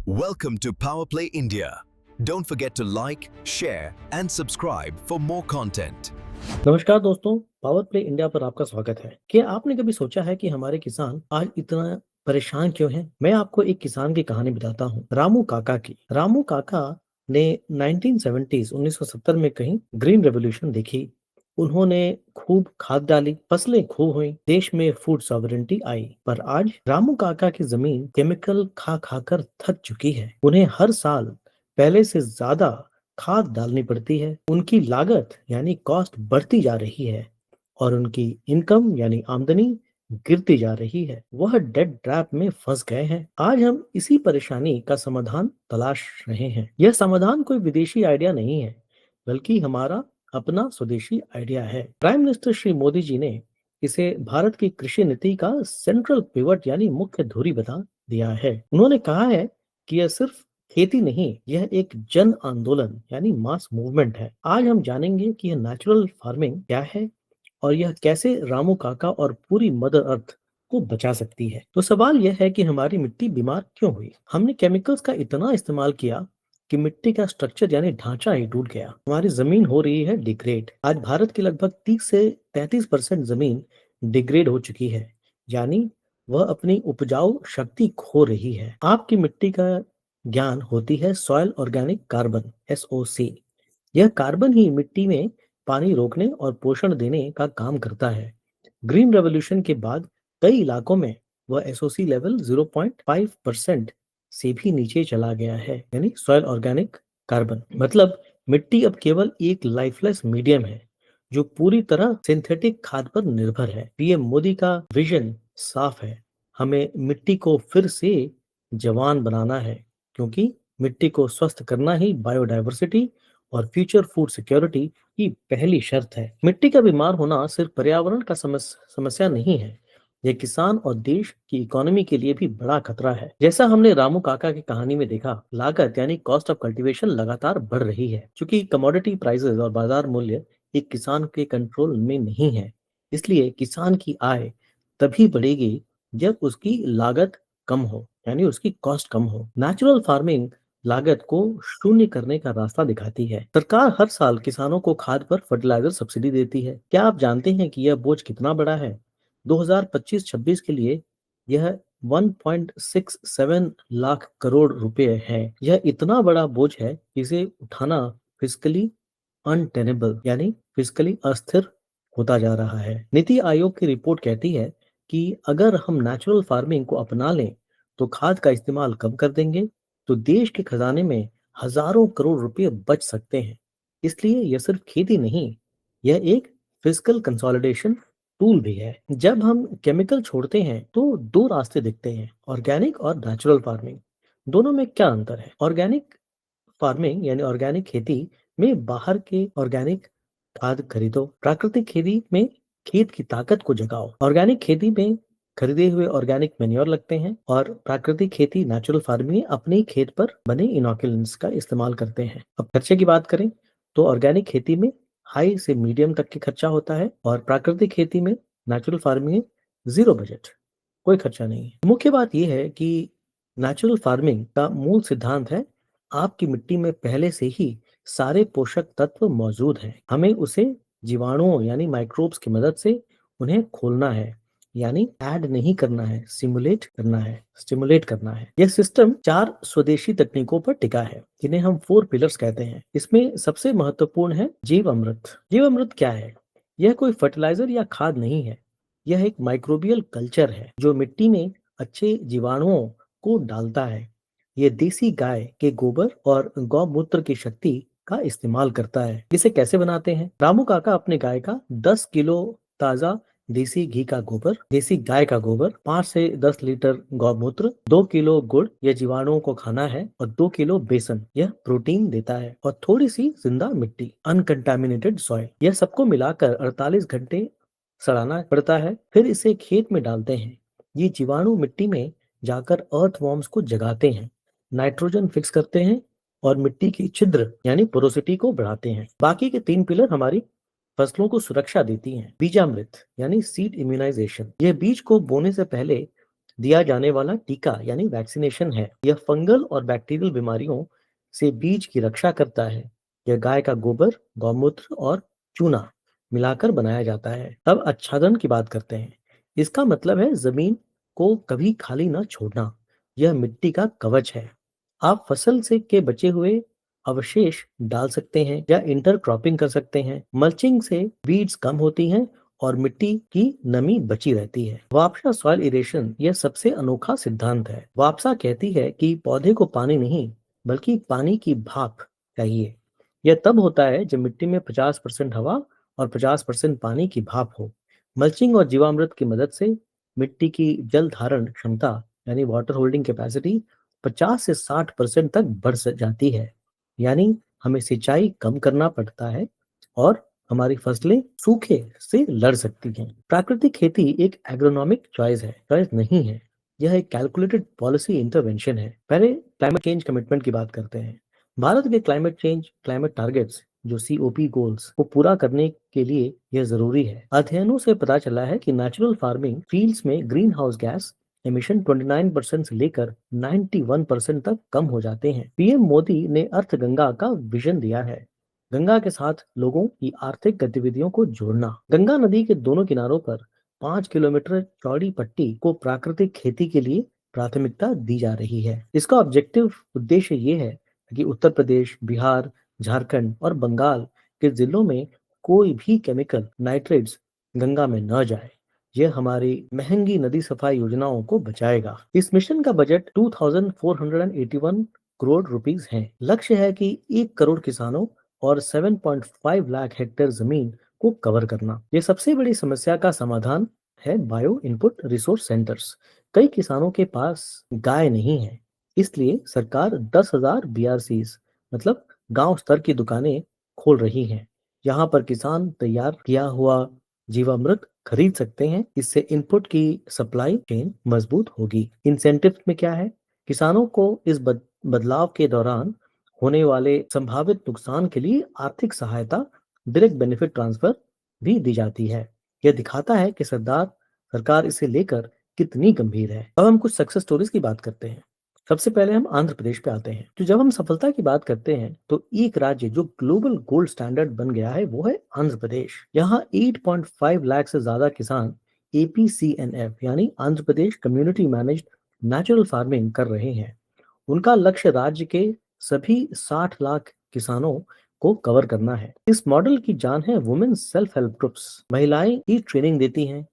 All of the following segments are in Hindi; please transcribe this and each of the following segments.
Welcome to Power Play India. Don't forget to like, share and subscribe for more content. नमस्कार दोस्तों, पावर प्ले इंडिया पर आपका स्वागत है। क्या आपने कभी सोचा है कि हमारे किसान आज इतना परेशान क्यों हैं? मैं आपको एक किसान की कहानी बताता हूँ, रामू काका की। रामू काका ने 1970 में कहीं ग्रीन रेवोल्यूशन देखी। उन्होंने खूब खाद डाली, फसलें खूब हुई, देश में फूड सॉवरेनिटी आई। पर आज रामू काका की जमीन केमिकल खा खाकर थक चुकी है। उन्हें हर साल पहले से ज्यादा खाद डालनी पड़ती है। उनकी लागत यानी कॉस्ट बढ़ती जा रही है और उनकी इनकम यानी आमदनी गिरती जा रही है। वह डेड ट्रैप में फंस गए हैं। आज हम इसी परेशानी का समाधान तलाश रहे हैं। यह समाधान कोई विदेशी आइडिया नहीं है, बल्कि हमारा अपना स्वदेशी आइडिया है। प्राइम मिनिस्टर श्री मोदी जी ने इसे भारत की कृषि नीति का सेंट्रल पिवट यानी मुख्य धुरी बता दिया है। उन्होंने कहा है कि यह सिर्फ खेती नहीं, यह एक जन आंदोलन यानी मास मूवमेंट है। आज हम जानेंगे कि यह नेचुरल फार्मिंग क्या है और यह कैसे रामू काका और पूरी मदर अर्थ को बचा सकती है। तो सवाल यह है कि हमारी मिट्टी बीमार क्यों हुई? हमने केमिकल्स का इतना इस्तेमाल किया कि मिट्टी का स्ट्रक्चर यानी ढांचा ही टूट गया। हमारी जमीन हो रही है डिग्रेड। आज भारत की लगभग 30 से 33% जमीन डिग्रेड हो चुकी है, यानी वह अपनी उपजाऊ शक्ति खो रही है। आपकी मिट्टी का ज्ञान होती है सॉइल ऑर्गेनिक कार्बन SOC। यह कार्बन ही मिट्टी में पानी रोकने और पोषण देने का काम करता है। ग्रीन रेवोल्यूशन के बाद कई इलाकों में वह SOC लेवल 0.5% से भी नीचे चला गया है, यानी सॉइल ऑर्गेनिक कार्बन। मतलब मिट्टी अब केवल एक लाइफलेस मीडियम है जो पूरी तरह सिंथेटिक खाद पर निर्भर है। पीएम मोदी का विजन साफ है, हमें मिट्टी को फिर से जवान बनाना है, क्योंकि मिट्टी को स्वस्थ करना ही बायोडायवर्सिटी और फ्यूचर फूड सिक्योरिटी की पहली शर्त है। मिट्टी का बीमार होना सिर्फ पर्यावरण का समस्या नहीं है, यह किसान और देश की इकोनॉमी के लिए भी बड़ा खतरा है। जैसा हमने रामू काका की कहानी में देखा, लागत यानी कॉस्ट ऑफ कल्टीवेशन लगातार बढ़ रही है, क्योंकि कमोडिटी प्राइसेस और बाजार मूल्य एक किसान के कंट्रोल में नहीं है। इसलिए किसान की आय तभी बढ़ेगी जब उसकी लागत कम हो, यानी उसकी कॉस्ट कम हो। नेचुरल फार्मिंग लागत को शून्य करने का रास्ता दिखाती है। सरकार हर साल किसानों को खाद पर फर्टिलाइजर सब्सिडी देती है। क्या आप जानते हैं कि यह बोझ कितना बड़ा है? 2025-26 के लिए यह 1.67 लाख करोड़ रुपए है। यह इतना बड़ा बोझ है कि इसे उठाना फिजिकली अनटेनेबल यानी फिजिकली अस्थिर होता जा रहा है। नीति आयोग की रिपोर्ट कहती है कि अगर हम नेचुरल फार्मिंग को अपना लें तो खाद का इस्तेमाल कम कर देंगे तो देश के खजाने में हजारों करोड़ रुपए बच सकते हैं। इसलिए यह सिर्फ खेती नहीं, यह एक फिजिकल कंसोलिडेशन टूल भी है। जब हम केमिकल छोड़ते हैं तो दो रास्ते दिखते हैं, ऑर्गेनिक और नेचुरल फार्मिंग। दोनों में क्या अंतर है? ऑर्गेनिक फार्मिंग यानी ऑर्गेनिक खेती में बाहर के ऑर्गेनिक खाद खरीदो। प्राकृतिक खेती में खेत की ताकत को जगाओ। ऑर्गेनिक खेती में खरीदे हुए ऑर्गेनिक मैन्योर लगते हैं और प्राकृतिक खेती नेचुरल फार्मिंग में अपने ही खेत पर बने इनोकुलेंट्स का इस्तेमाल करते हैं। अब खर्चे की बात करें तो ऑर्गेनिक खेती में हाई से मीडियम तक के खर्चा होता है और प्राकृतिक खेती में नेचुरल फार्मिंग में जीरो बजट, कोई खर्चा नहीं है। मुख्य बात यह है कि नेचुरल फार्मिंग का मूल सिद्धांत है आपकी मिट्टी में पहले से ही सारे पोषक तत्व मौजूद हैं, हमें उसे जीवाणुओं यानी माइक्रोब्स की मदद से उन्हें खोलना है, यानी ऐड नहीं करना है, स्टिमुलेट करना है। यह सिस्टम 4 स्वदेशी तकनीकों पर टिका है, जिन्हें हम 4 पिलर्स कहते हैं। इसमें सबसे महत्वपूर्ण है जीव अमृत। जीव अमृत क्या है? यह कोई फर्टिलाइजर या खाद नहीं है, यह एक माइक्रोबियल कल्चर है जो मिट्टी में अच्छे जीवाणुओं को डालता है। ये देसी गाय के गोबर और गौमूत्र की शक्ति का इस्तेमाल करता है। इसे कैसे बनाते हैं? रामू काका अपने गाय का 10 किलो ताजा देसी गाय का गोबर, 5 से 10 लीटर गौमूत्र, 2 किलो गुड़, यह जीवाणुओं को खाना है, और 2 किलो बेसन, यह प्रोटीन देता है, और थोड़ी सी जिंदा मिट्टी, अनकंटामिनेटेड सॉइल। यह सबको मिलाकर 48 घंटे सड़ाना पड़ता है, फिर इसे खेत में डालते हैं। ये जीवाणु मिट्टी में जाकर अर्थवॉर्म्स को जगाते हैं, नाइट्रोजन फिक्स करते हैं और मिट्टी की छिद्र यानी पोरोसिटी को बढ़ाते हैं। बाकी के 3 पिलर हमारी फसलों को सुरक्षा देती हैं। बीजामृत यानी सीड इम्यूनाइजेशन, यह बीज को बोने से पहले दिया जाने वाला टीका यानी वैक्सीनेशन है। यह फंगल और बैक्टीरियल बीमारियों से बीज की रक्षा करता है। यह गाय का गोबर, गौमूत्र और चूना मिलाकर बनाया जाता है। अब आच्छादन की बात करते हैं। इसका मतलब है जमीन को कभी खाली न छोड़ना। यह मिट्टी का कवच है। आप फसल से के बचे हुए अवशेष डाल सकते हैं या इंटरक्रॉपिंग कर सकते हैं। मल्चिंग से वीड्स कम होती हैं और मिट्टी की नमी बची रहती है। वापसा सॉइल इरेशन यह सबसे अनोखा सिद्धांत है। वापसा कहती है कि पौधे को पानी नहीं बल्कि पानी की भाप चाहिए। यह तब होता है जब मिट्टी में 50% हवा और 50% पानी की भाप हो। मल्चिंग और जीवामृत की मदद से मिट्टी की जल धारण क्षमता यानी वाटर होल्डिंग कैपेसिटी 50 से 60% तक बढ़ जाती है। यानी हमें सिंचाई कम करना पड़ता है और हमारी फसलें सूखे से लड़ सकती हैं। प्राकृतिक खेती एक एग्रोनॉमिक चॉइस नहीं है। यह एक कैलकुलेटेड पॉलिसी इंटरवेंशन है। पहले क्लाइमेट चेंज कमिटमेंट की बात करते हैं। भारत के क्लाइमेट टारगेट्स जो सीओपी गोल्स को पूरा करने के लिए यह जरूरी है। अध्ययनों से पता चला है कि नेचुरल फार्मिंग फील्ड्स में ग्रीन हाउस गैस एमिशन 29% से लेकर 91% तक कम हो जाते हैं। पीएम मोदी ने अर्थ गंगा का विजन दिया है। गंगा के साथ लोगों की आर्थिक गतिविधियों को जोड़ना। गंगा नदी के दोनों किनारों पर 5 किलोमीटर चौड़ी पट्टी को प्राकृतिक खेती के लिए प्राथमिकता दी जा रही है। इसका ऑब्जेक्टिव उद्देश्य ये है कि उत्तर प्रदेश, बिहार, झारखंड और बंगाल के जिलों में कोई भी केमिकल नाइट्रेट्स गंगा में न जाए। यह हमारी महंगी नदी सफाई योजनाओं को बचाएगा। इस मिशन का बजट 2481 करोड़ रुपीस है। लक्ष्य है कि 1 करोड़ किसानों और 7.5 लाख हेक्टेयर जमीन को कवर करना। ये सबसे बड़ी समस्या का समाधान है बायो इनपुट रिसोर्स सेंटर्स। कई किसानों के पास गाय नहीं है, इसलिए सरकार 10,000 बीआरसीज मतलब गांव स्तर की दुकानें खोल रही हैं। यहाँ पर किसान तैयार किया हुआ जीवामृत खरीद सकते हैं। इससे इनपुट की सप्लाई चेन मजबूत होगी। इंसेंटिव में क्या है? किसानों को इस बदलाव के दौरान होने वाले संभावित नुकसान के लिए आर्थिक सहायता, डायरेक्ट बेनिफिट ट्रांसफर भी दी जाती है। यह दिखाता है कि सरकार इसे लेकर कितनी गंभीर है। अब हम कुछ सक्सेस स्टोरीज की बात करते हैं। सबसे पहले हम आंध्र प्रदेश पे आते हैं। तो जब हम सफलता की बात करते हैं तो एक राज्य जो ग्लोबल गोल्ड स्टैंडर्ड बन गया है वो है आंध्र प्रदेश। यहाँ 8.5 लाख से ज्यादा किसान APCNF यानी Andhra Pradesh community managed natural farming कर रहे हैं। उनका लक्ष्य राज्य के सभी 60 लाख किसानों को कवर करना है। इस मॉडल की जान है वुमेन सेल्फ हेल्प ग्रुप्स। महिलाएं ही ट्रेनिंग देती हैं,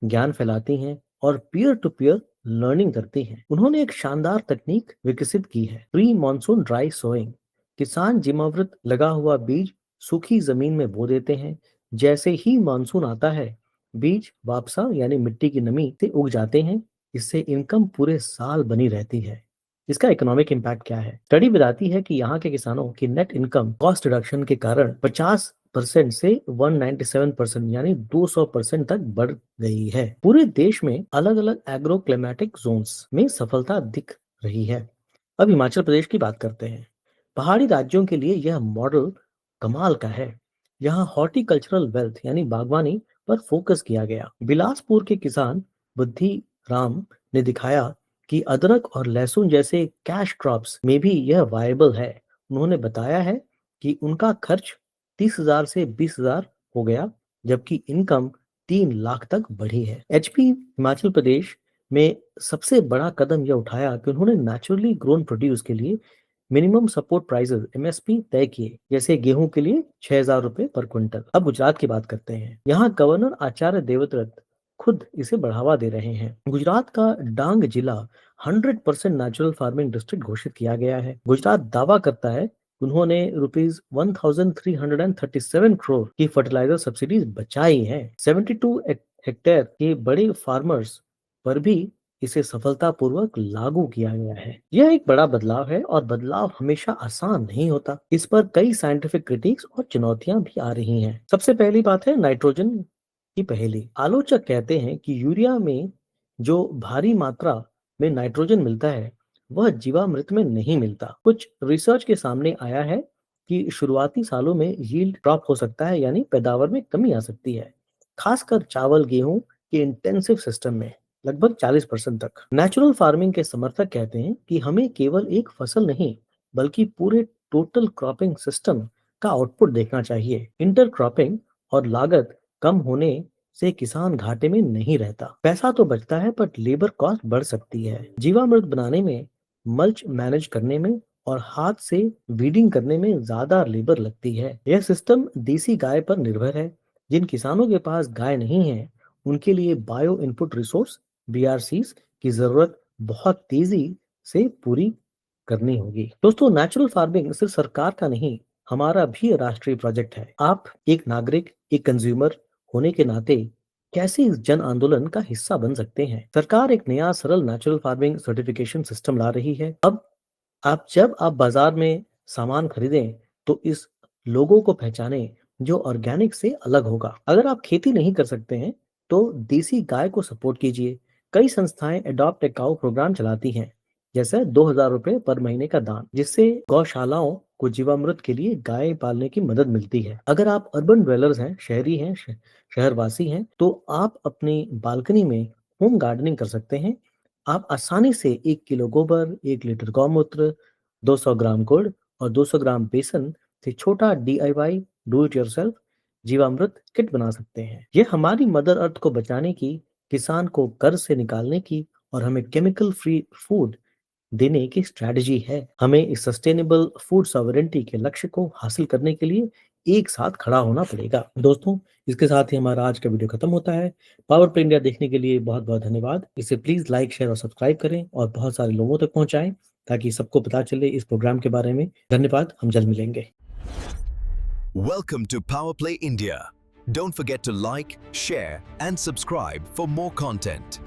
ज्ञान फैलाती हैं और पीयर टू पीयर लर्निंग करती हैं। उन्होंने एक शानदार तकनीक विकसित की है, प्री मॉनसून ड्राई सोइंग। किसान जीवामृत लगा हुआ बीज सूखी जमीन में बो देते हैं। जैसे ही मानसून आता है बीज वापसा यानी मिट्टी की नमी से उग जाते हैं। इससे इनकम पूरे साल बनी रहती है। इसका इकोनॉमिक इम्पैक्ट क्या है? स्टडी बताती है कि यहाँ के किसानों की नेट इनकम कॉस्ट रिडक्शन के कारण 50% से 197% यानी 200% तक बढ़ गई है। पूरे देश में अलग अलग एग्रो क्लाइमेटिक जोन्स में सफलता दिख रही है। अब हिमाचल प्रदेश की बात करते हैं। पहाड़ी राज्यों के लिए यह मॉडल कमाल का है। यहाँ हॉर्टिकल्चरल वेल्थ यानी बागवानी पर फोकस किया गया। बिलासपुर के किसान बुद्धि राम ने दिखाया कि अदरक और लहसुन जैसे कैश क्रॉप्स में भी यह वायबल है। उन्होंने बताया है कि उनका खर्च 30,000 से 20,000 हो गया, जबकि इनकम 3 लाख तक बढ़ी है। एचपी हिमाचल प्रदेश में सबसे बड़ा कदम यह उठाया कि उन्होंने नेचुरली ग्रोन प्रोड्यूस के लिए मिनिमम सपोर्ट प्राइसेस MSP तय किए, जैसे गेहूं के लिए 6,000 रुपए पर क्विंटल। अब गुजरात की बात करते हैं। यहाँ गवर्नर आचार्य देवव्रत खुद इसे बढ़ावा दे रहे हैं। गुजरात का डांग जिला 100% नेचुरल फार्मिंग डिस्ट्रिक्ट घोषित किया गया है। गुजरात दावा करता है उन्होंने ₹1337 करोड़ की फर्टिलाइजर सब्सिडीज बचाई हैं। 72 हेक्टेयर के बड़े फार्मर्स पर भी इसे सफलतापूर्वक लागू किया गया है। यह एक बड़ा बदलाव है और बदलाव हमेशा आसान नहीं होता। इस पर कई साइंटिफिक क्रिटिक्स और चुनौतियां भी आ रही हैं। सबसे पहली बात है नाइट्रोजन की पहेली। आलोचक कहते हैं कि यूरिया में जो भारी मात्रा में नाइट्रोजन मिलता है वह जीवामृत में नहीं मिलता। कुछ रिसर्च के सामने आया है कि शुरुआती सालों में यील्ड ड्रॉप हो सकता है यानी पैदावार में कमी आ सकती है, खासकर चावल गेहूं के इंटेंसिव सिस्टम में। लगभग 40% तक। नेचुरल फार्मिंग के समर्थक कहते हैं कि हमें केवल एक फसल नहीं, बल्कि पूरे टोटल क्रॉपिंग सिस्टम का आउटपुट देखना चाहिए। इंटर क्रॉपिंग और लागत कम होने से किसान घाटे में नहीं रहता। पैसा तो बचता है, पर लेबर कॉस्ट बढ़ सकती है। जीवामृत बनाने में, मल्च मैनेज करने में और हाथ से वीडिंग करने में ज्यादा लेबर लगती है। यह सिस्टम देसी गाय पर निर्भर है। जिन किसानों के पास गाय नहीं है, उनके लिए बायो इनपुट रिसोर्स बीआरसीज की जरूरत बहुत तेजी से पूरी करनी होगी। दोस्तों, नेचुरल फार्मिंग सिर्फ सरकार का नहीं, हमारा भी राष्ट्रीय प्रोजेक्ट है। आप एक नागरिक, एक कंज्यूमर होने के नाते कैसे इस जन आंदोलन का हिस्सा बन सकते हैं? सरकार एक नया सरल नेचुरल फार्मिंग सर्टिफिकेशन सिस्टम ला रही है। अब जब आप बाजार में सामान खरीदें, तो इस लोगों को पहचानें जो ऑर्गेनिक से अलग होगा। अगर आप खेती नहीं कर सकते हैं, तो देसी गाय को सपोर्ट कीजिए। कई संस्थाएं अडॉप्ट ए काऊ प्रोग्राम चलाती हैं, जैसे 2,000 रुपए पर महीने का दान, जिससे गौशालाओं को जीवामृत के लिए गाय पालने की मदद मिलती है। अगर आप अर्बन ड्वेलर्स हैं, शहरी हैं, शहरवासी हैं, तो आप अपनी बालकनी में होम गार्डनिंग कर सकते हैं। आप आसानी से 1 किलो गोबर, 1 लीटर गौमूत्र, 200 ग्राम गुड़ और 200 ग्राम बेसन से छोटा DIY do it yourself Jeevamrut kit बना सकते हैं। ये हमारी मदर अर्थ को बचाने की, किसान को कर्ज से निकालने की और हमें केमिकल फ्री फूड देने की स्ट्रैटेजी है। हमें इस सस्टेनेबल फूड सॉवरेनिटी के लक्ष्य को हासिल करने के लिए एक साथ खड़ा होना पड़ेगा। दोस्तों, इसके साथ ही हमारा आज का वीडियो खत्म होता है। पावर प्ले इंडिया देखने के लिए बहुत बहुत धन्यवाद। इसे प्लीज लाइक, शेयर और सब्सक्राइब करें और बहुत सारे लोगों तक पहुंचाएं, ताकि सबको पता चले इस प्रोग्राम के बारे में। धन्यवाद, हम जल्द मिलेंगे। Welcome to Power Play India. Don't forget to like, share, and subscribe for more content.